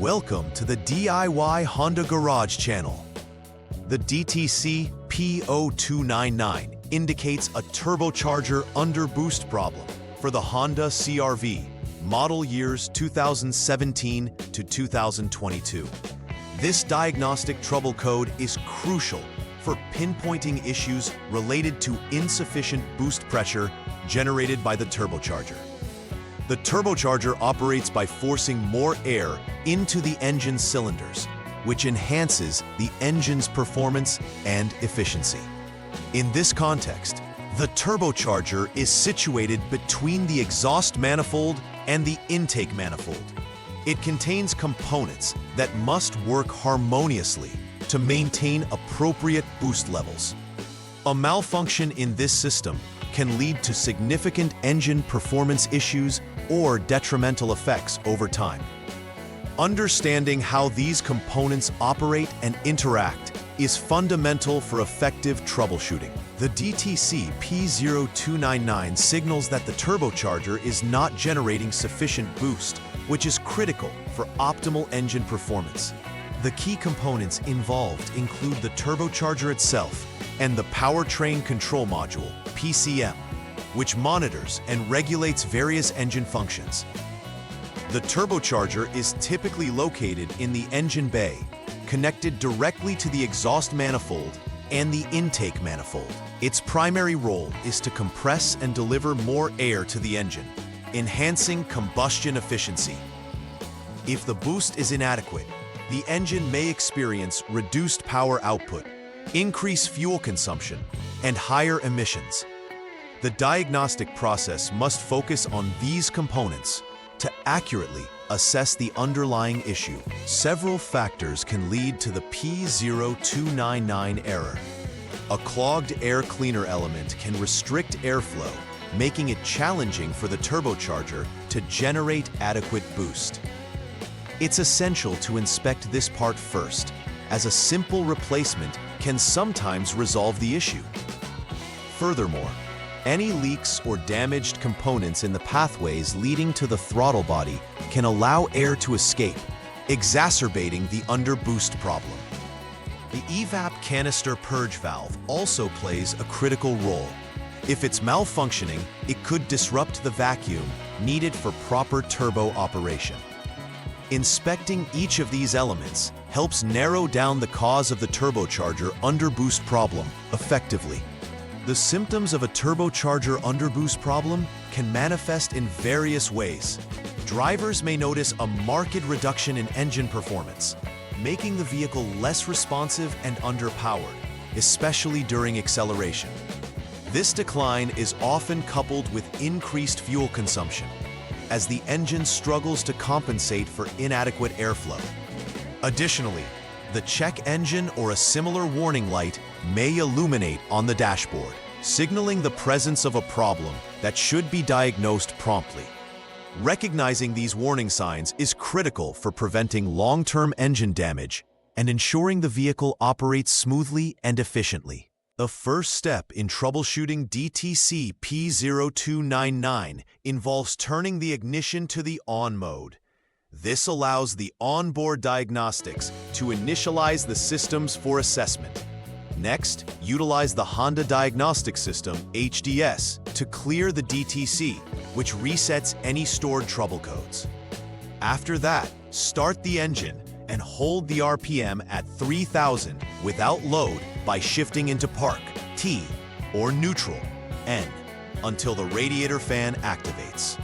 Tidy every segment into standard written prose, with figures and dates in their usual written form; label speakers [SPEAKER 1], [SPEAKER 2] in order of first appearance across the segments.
[SPEAKER 1] Welcome to the DIY Honda Garage channel. The DTC P0299 indicates a turbocharger underboost problem for the Honda CRV, model years 2017 to 2022. This diagnostic trouble code is crucial for pinpointing issues related to insufficient boost pressure generated by the turbocharger. The turbocharger operates by forcing more air into the engine cylinders, which enhances the engine's performance and efficiency. In this context, the turbocharger is situated between the exhaust manifold and the intake manifold. It contains components that must work harmoniously to maintain appropriate boost levels. A malfunction in this system can lead to significant engine performance issues or detrimental effects over time. Understanding how these components operate and interact is fundamental for effective troubleshooting. The DTC P0299 signals that the turbocharger is not generating sufficient boost, which is critical for optimal engine performance. The key components involved include the turbocharger itself and the powertrain control module, PCM, which monitors and regulates various engine functions. The turbocharger is typically located in the engine bay, connected directly to the exhaust manifold and the intake manifold. Its primary role is to compress and deliver more air to the engine, enhancing combustion efficiency. If the boost is inadequate, the engine may experience reduced power output, increased fuel consumption, and higher emissions. The diagnostic process must focus on these components to accurately assess the underlying issue. Several factors can lead to the P0299 error. A clogged air cleaner element can restrict airflow, making it challenging for the turbocharger to generate adequate boost. It's essential to inspect this part first, as a simple replacement can sometimes resolve the issue. Furthermore, any leaks or damaged components in the pathways leading to the throttle body can allow air to escape, exacerbating the underboost problem. The evap canister purge valve also plays a critical role. If it's malfunctioning, it could disrupt the vacuum needed for proper turbo operation. Inspecting each of these elements helps narrow down the cause of the turbocharger underboost problem effectively. The symptoms of a turbocharger underboost problem can manifest in various ways. Drivers may notice a marked reduction in engine performance, making the vehicle less responsive and underpowered, especially during acceleration. This decline is often coupled with increased fuel consumption, as the engine struggles to compensate for inadequate airflow. Additionally, the check engine or a similar warning light may illuminate on the dashboard, signaling the presence of a problem that should be diagnosed promptly. Recognizing these warning signs is critical for preventing long-term engine damage and ensuring the vehicle operates smoothly and efficiently. The first step in troubleshooting DTC P0299 involves turning the ignition to the on mode. This allows the onboard diagnostics to initialize the systems for assessment. Next, utilize the Honda Diagnostics System, HDS, to clear the DTC, which resets any stored trouble codes. After that, start the engine and hold the RPM at 3000 without load by shifting into park, T, or neutral, N, until the radiator fan activates.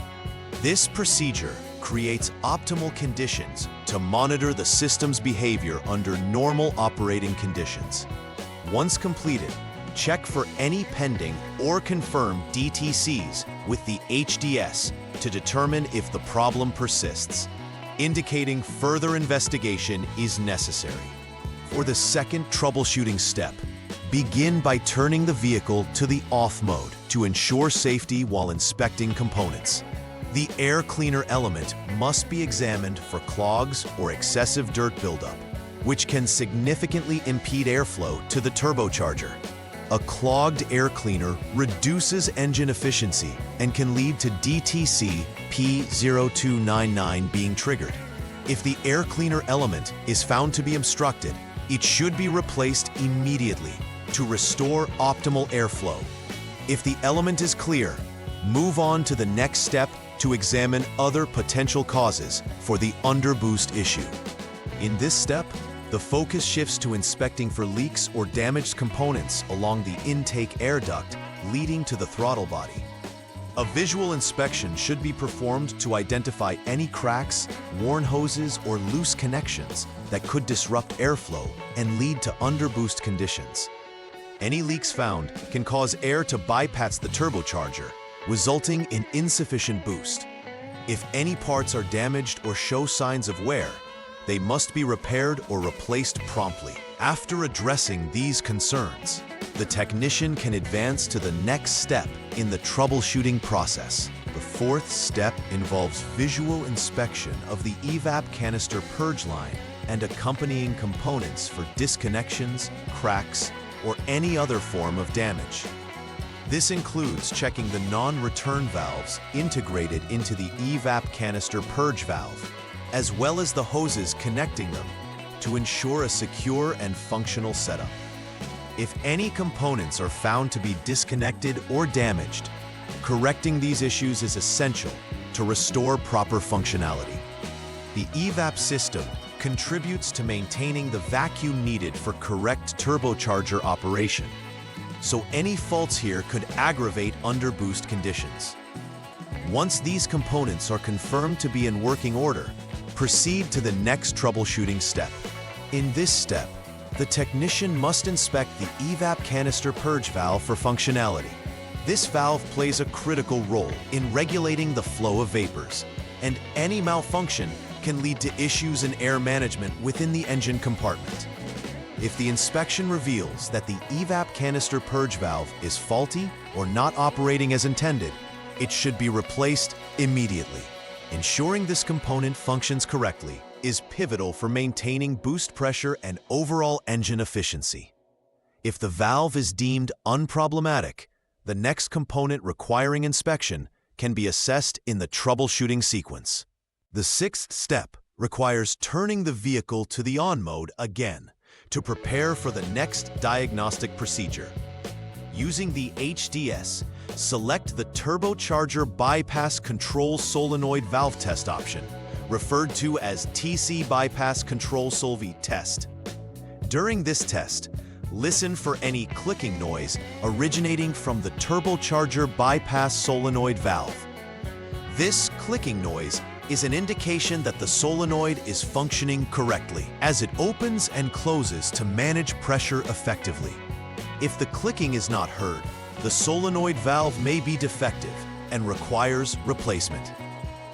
[SPEAKER 1] This procedure creates optimal conditions to monitor the system's behavior under normal operating conditions. Once completed, check for any pending or confirmed DTCs with the HDS to determine if the problem persists, indicating further investigation is necessary. For the second troubleshooting step, begin by turning the vehicle to the off mode to ensure safety while inspecting components. The air cleaner element must be examined for clogs or excessive dirt buildup, which can significantly impede airflow to the turbocharger. A clogged air cleaner reduces engine efficiency and can lead to DTC P0299 being triggered. If the air cleaner element is found to be obstructed, it should be replaced immediately to restore optimal airflow. If the element is clear, move on to the next step to examine other potential causes for the underboost issue. In this step, the focus shifts to inspecting for leaks or damaged components along the intake air duct leading to the throttle body. A visual inspection should be performed to identify any cracks, worn hoses, or loose connections that could disrupt airflow and lead to underboost conditions. Any leaks found can cause air to bypass the turbocharger, resulting in insufficient boost. If any parts are damaged or show signs of wear, they must be repaired or replaced promptly. After addressing these concerns, the technician can advance to the next step in the troubleshooting process. The fourth step involves visual inspection of the evap canister purge line and accompanying components for disconnections, cracks, or any other form of damage. This includes checking the non-return valves integrated into the evap canister purge valve, as well as the hoses connecting them, to ensure a secure and functional setup. If any components are found to be disconnected or damaged, correcting these issues is essential to restore proper functionality. The evap system contributes to maintaining the vacuum needed for correct turbocharger operation, so any faults here could aggravate underboost conditions. Once these components are confirmed to be in working order, proceed to the next troubleshooting step. In this step, the technician must inspect the evap canister purge valve for functionality. This valve plays a critical role in regulating the flow of vapors, and any malfunction can lead to issues in air management within the engine compartment. If the inspection reveals that the evap canister purge valve is faulty or not operating as intended, it should be replaced immediately. Ensuring this component functions correctly is pivotal for maintaining boost pressure and overall engine efficiency. If the valve is deemed unproblematic, the next component requiring inspection can be assessed in the troubleshooting sequence. The sixth step requires turning the vehicle to the on mode again to prepare for the next diagnostic procedure. Using the HDS, select the turbocharger bypass control solenoid valve test option, referred to as TC bypass control solvi test. During this test, listen for any clicking noise originating from the turbocharger bypass solenoid valve. This clicking noise is an indication that the solenoid is functioning correctly as it opens and closes to manage pressure effectively. If the clicking is not heard, the solenoid valve may be defective and requires replacement.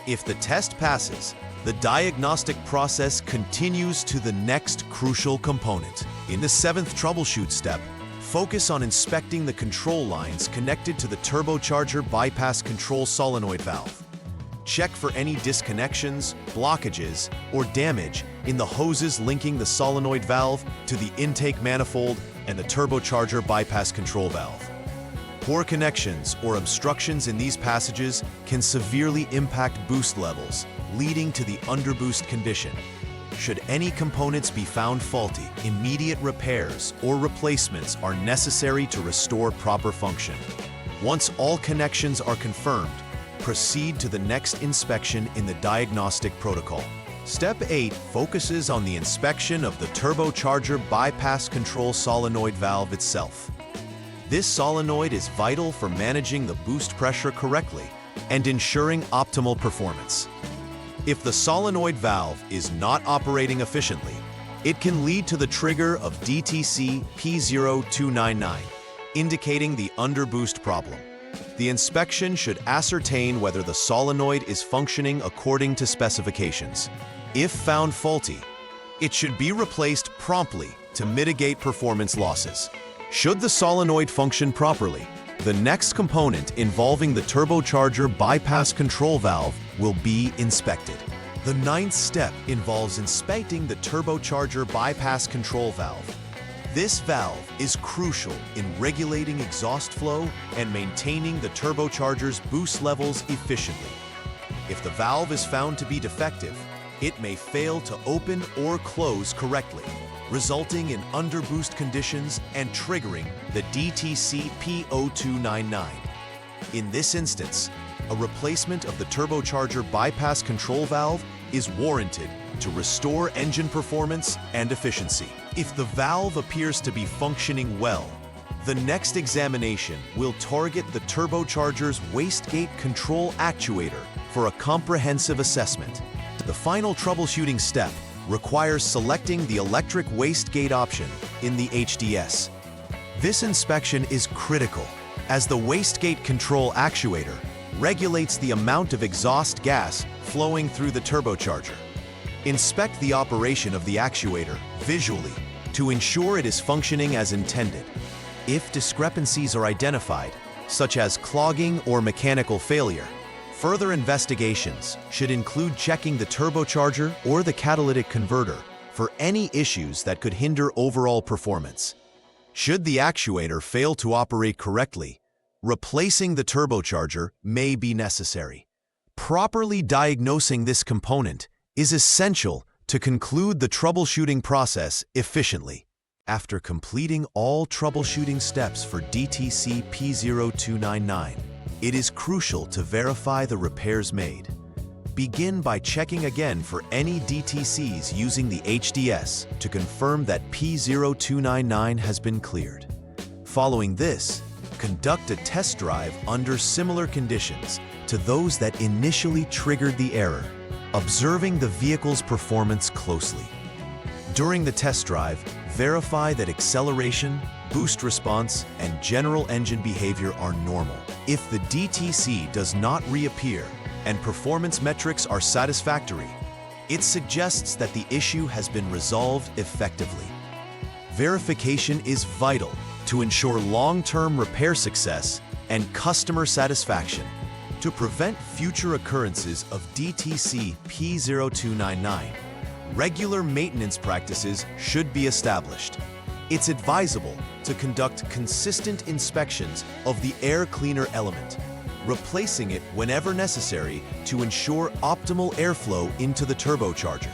[SPEAKER 1] If the test passes, the diagnostic process continues to the next crucial component. In the seventh troubleshoot step, focus on inspecting the control lines connected to the turbocharger bypass control solenoid valve. Check for any disconnections, blockages, or damage in the hoses linking the solenoid valve to the intake manifold and the turbocharger bypass control valve. Poor connections or obstructions in these passages can severely impact boost levels, leading to the underboost condition. Should any components be found faulty, immediate repairs or replacements are necessary to restore proper function. Once all connections are confirmed, proceed to the next inspection in the diagnostic protocol. Step 8 focuses on the inspection of the turbocharger bypass control solenoid valve itself. This solenoid is vital for managing the boost pressure correctly and ensuring optimal performance. If the solenoid valve is not operating efficiently, it can lead to the trigger of DTC P0299, indicating the underboost problem. The inspection should ascertain whether the solenoid is functioning according to specifications. If found faulty, it should be replaced promptly to mitigate performance losses. Should the solenoid function properly, the next component involving the turbocharger bypass control valve will be inspected. The ninth step involves inspecting the turbocharger bypass control valve. This valve is crucial in regulating exhaust flow and maintaining the turbocharger's boost levels efficiently. If the valve is found to be defective, It may fail to open or close correctly, resulting in underboost conditions and triggering the DTC P0299. In this instance, a replacement of the turbocharger bypass control valve is warranted to restore engine performance and efficiency. If the valve appears to be functioning well, the next examination will target the turbocharger's wastegate control actuator for a comprehensive assessment. The final troubleshooting step requires selecting the electric wastegate option in the HDS. This inspection is critical, as the wastegate control actuator regulates the amount of exhaust gas flowing through the turbocharger. Inspect the operation of the actuator visually to ensure it is functioning as intended. If discrepancies are identified, such as clogging or mechanical failure, further investigations should include checking the turbocharger or the catalytic converter for any issues that could hinder overall performance. Should the actuator fail to operate correctly, replacing the turbocharger may be necessary. Properly diagnosing this component is essential to conclude the troubleshooting process efficiently. After completing all troubleshooting steps for DTC P0299, it is crucial to verify the repairs made. Begin by checking again for any DTCs using the HDS to confirm that P0299 has been cleared. Following this, conduct a test drive under similar conditions to those that initially triggered the error, observing the vehicle's performance closely. During the test drive, verify that acceleration, boost response, and general engine behavior are normal. If the DTC does not reappear and performance metrics are satisfactory, it suggests that the issue has been resolved effectively. Verification is vital to ensure long-term repair success and customer satisfaction. To prevent future occurrences of DTC P0299, regular maintenance practices should be established. It's advisable to conduct consistent inspections of the air cleaner element, replacing it whenever necessary to ensure optimal airflow into the turbocharger.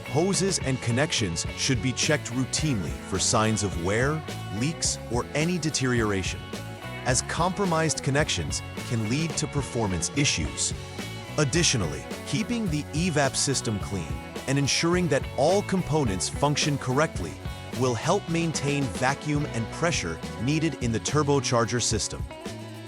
[SPEAKER 1] Hoses and connections should be checked routinely for signs of wear, leaks, or any deterioration, as compromised connections can lead to performance issues. Additionally, keeping the evap system clean and ensuring that all components function correctly will help maintain vacuum and pressure needed in the turbocharger system.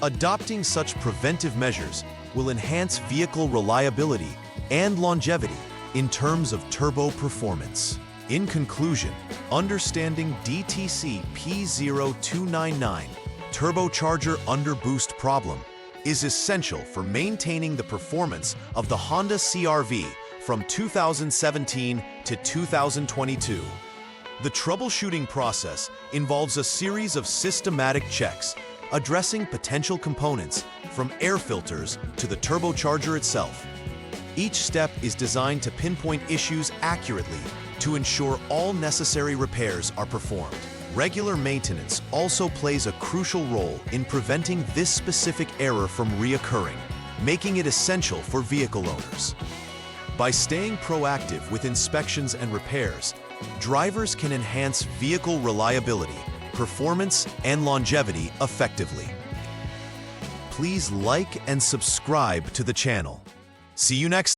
[SPEAKER 1] Adopting such preventive measures will enhance vehicle reliability and longevity in terms of turbo performance. In conclusion, understanding DTC P0299 Turbocharger Underboost problem is essential for maintaining the performance of the Honda CRV from 2017 to 2022. The troubleshooting process involves a series of systematic checks addressing potential components from air filters to the turbocharger itself. Each step is designed to pinpoint issues accurately to ensure all necessary repairs are performed. Regular maintenance also plays a crucial role in preventing this specific error from reoccurring, making it essential for vehicle owners. By staying proactive with inspections and repairs, drivers can enhance vehicle reliability, performance, and longevity effectively. Please like and subscribe to the channel. See you next time.